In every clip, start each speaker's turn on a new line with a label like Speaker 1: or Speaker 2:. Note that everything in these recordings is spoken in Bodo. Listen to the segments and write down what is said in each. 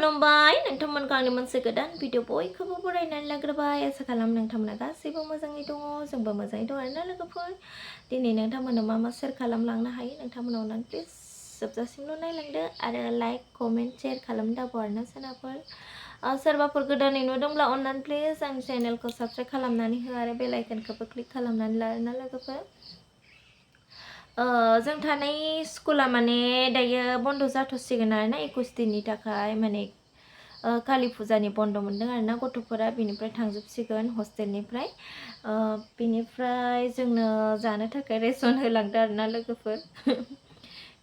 Speaker 1: खुलुमबाय नोंथांमोनखौ आंनि मोनसे गोदान भिडिअ बयखौबो बरायनानै लाग्रोबाय आसा खालाम नोंथांमोना गासैबो मोजाङै दङ जोंबो मोजाङै दं आरोना लोगोफोर दिनै नोंथांमोननो मा मा शेयार खालामलांनो हायो नोंथांमोनाव अननानै प्लिज जोबजासिमल' नायलांदो आरो लाइक कमेन्ट शेयार खालामनो दाबाव आरोना सोरबाफोर सोरबाफोर गोदानै नुदोंब्ला अननानै प्लिज आंनि चेनेलखौ साबस्क्राइब खालामनानै हो आरो बेल आइकनखौबो क्लिक खालामनानै ला आरोना लोगोफोर जों थानाय स्कुला माने दायो बन्द जाथ'सिगोन आरोना 21 दिननि थाखाय माने कालि फुजानि बन्द मोनदों आरोना गथ'फोरा बेनिफ्राय थांजोबसिगोन हस्टेलनिफ्राय बेनिफ्राय जोंनो जानो थाखाय रेसन होलांदों आरोना लोगोफोर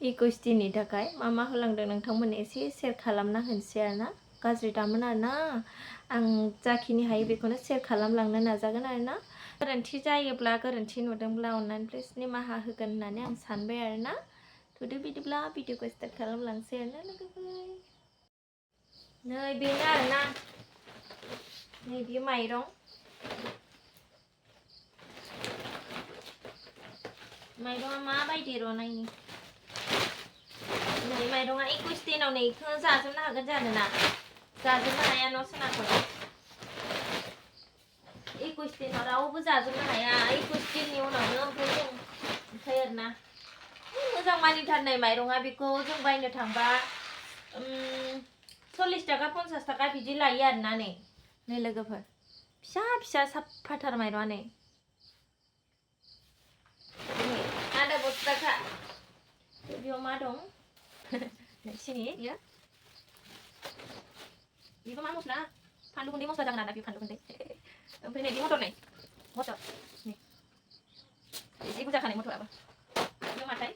Speaker 1: 21 दिननि थाखाय मा होलांदों नोंथांमोननो एसे शेयार खालामना होनोसै आरोना गाज्रि दामोन आरोना आं जाखिनि हायो बेखौनो शेयार खालामलांनो नाजागोन आरोना गोरोन्थि जायोब्ला गोरोन्थि नुदोंब्ला अननानै प्लिज निमाहा होगोन होननानै आं सानबाय आरोना थुदो बिदिब्ला भिडिअखौ स्टार्ट खालामलांसै आरोना लोगोफोर नै बेनो आरोना नै बेयो माइरंआ माबायदि र' नायनि नै माइरंआ 21 दिनाव नै इखौ जाजोबनो हागोन जानोना जाजोबनो हाया न' सोनाखौ 21 दिनाव रावबो जाजोबनो हाया 21 दिननि उनावनो ओमफ्राय आरोना मोजां मानिथार नै माइरंआ बेखौ जों बायनो थांबा 40 थाखा 50 थाखा बिदि लायो आरोना नै लोगोफोर फिसा फिसा साफाथार माइरंआ नै आदा बस्ताखा बेयाव मा दं सिनि बियो बेबो मा मस्ला फानलु गुन्दै मस्ला जागोन आरोना बे फानलु गुन्दै ओमफ्राय नै बे मटर नै मटर नै एसे बुरजा खानाय मटराबो बेयो माथाय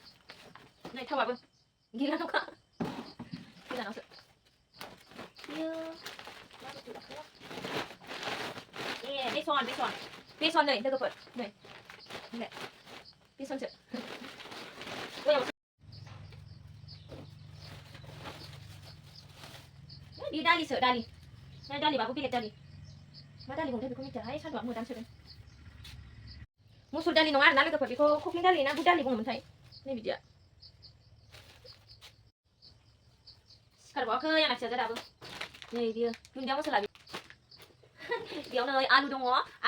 Speaker 1: नै थावाबो गिलानोखा गिलानावसो बेयो मा बुस्थु लाखो बेसन नै लोगोफोर नै बेसनसो बे दालिसो दालिबाबो बेलेग दालि मा दालि बुंदों बेखौ मिथियाहाय सान्दुंआ मोदान सोदों मुसुर दालि नङा आरोना लोगोफोर बेखौ खख्लिं दालि ना बुद दालि बुङोमोनथाय नै बिदिया सिखारबावाखै आंना फिसाजोआ दाबो नै बियो दुन्दिया मस्ला बेयाव नै आलु दङ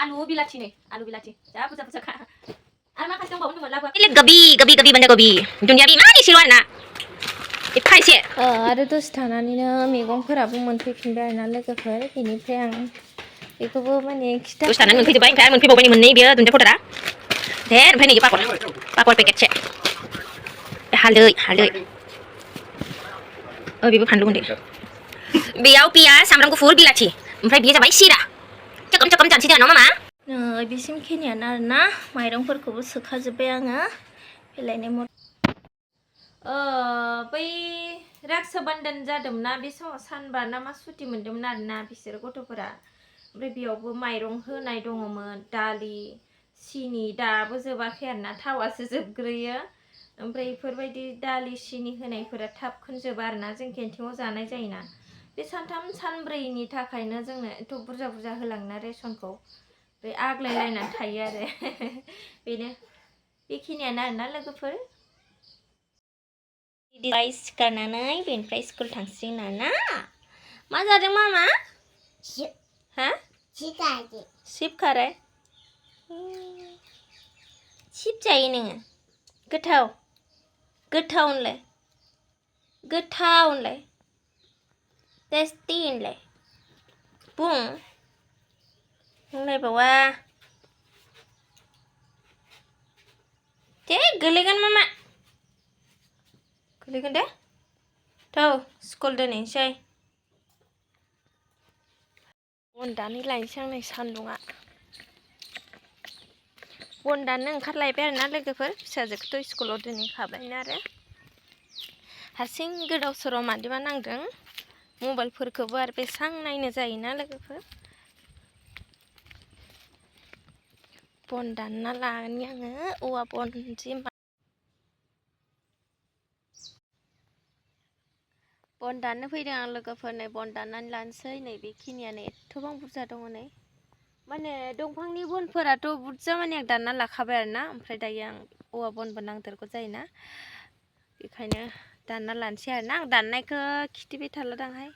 Speaker 1: आलु बिलाथि नै आलु बिलाथि जा बुरजा बुरजाखा आरो माखासे दंबावो होनदोंमोन लाबोआ गबि बन्दा गबि दुन्दिया बे मानि एसेल' आरोना एफा एसे आरो दसे थानानैनो मैगंफोराबो मोनफैफिनबाय आरोना लोगोफोर बेनिफ्राय आं बेखौबो माने खिथा दसे थानानै मोनफैजोब्बाय ओमफ्राय आरो मोनफैबावबाय मोननै बेयो दुन्दिया पाउडारा धेर ओमफ्राय नै पापर पेकेटसे हालदै बेबो फानलु गुन्दै बेयाव पियाज सामब्राम गुफुर बिलाथि ओमफ्राय बेयो जाबाय सिरा चोकम जानोसै जोंहा न' मामा बेसिम खिनियानो आरोना माइरंफोरखौबो सोखाजोब्बाय आङो फैलायनाय बै राक्सा बान्धन जादोंमोन ना बे समाव सानबा ना मा सुटि मोन्दोंमोन आरोना बिसोर गथ'फोरा ओमफ्राय बेयावबो माइरं होनाय दङमोन दालि सिनि दाबो जोबाखै आरोना थावासो जोबग्रोयो ओमफ्राय बेफोरबायदि दालि सिनि होनायफोरा थाब खोनजोबा आरोना जों केन्टिनाव जानाय जायोना बे सानथाम सानब्रैनि थाखायनो जोंनो एथ' बुरजा बुरजा होलांना रेसनखौ बे आग्लायलायनानै थायो आरो बेनो बेखिनियानो आरोना लोगोफोर सिखारनानै बेनिफ्राय स्कुल थांसिगोन आरोना मा जादों मामा हा सिप खारो सिप जायो नोङो गोथाव होनलाय टेस्टि होनलाय बुं होनलायबावा दे गोलैगोन मामा गोलैगोन दे थौ स्कुल दोनहैनोसै बन दानै लायनोसै आं नै सान्दुङा बन दाननो ओंखारलायबाय आरोना लोगोफोर फिसाजोखौथ' स्कुलाव दोनहैखाबायना आरो हारसिं गोदाव सोराव मादिबा नांदों मबाइलफोरखौबो आरो बेसां नायनो जायोना लोगोफोर बन दानना लानि आङो औवा बन बन दाननो फैदों आं लोगोफोर नै बन दाननानै लानोसै नै बेखिनियानो एथ'बां बुरजा दङ नै माने दंफांनि बनफोराथ' बुरजा माने आं दानना लाखाबाय आरोना ओमफ्राय दायो आं औवा बनबो नांदेरगौ जायोना बेखायनो दानना लानोसै आरोना आं दाननायखौ खिथिबाय थालादांहाय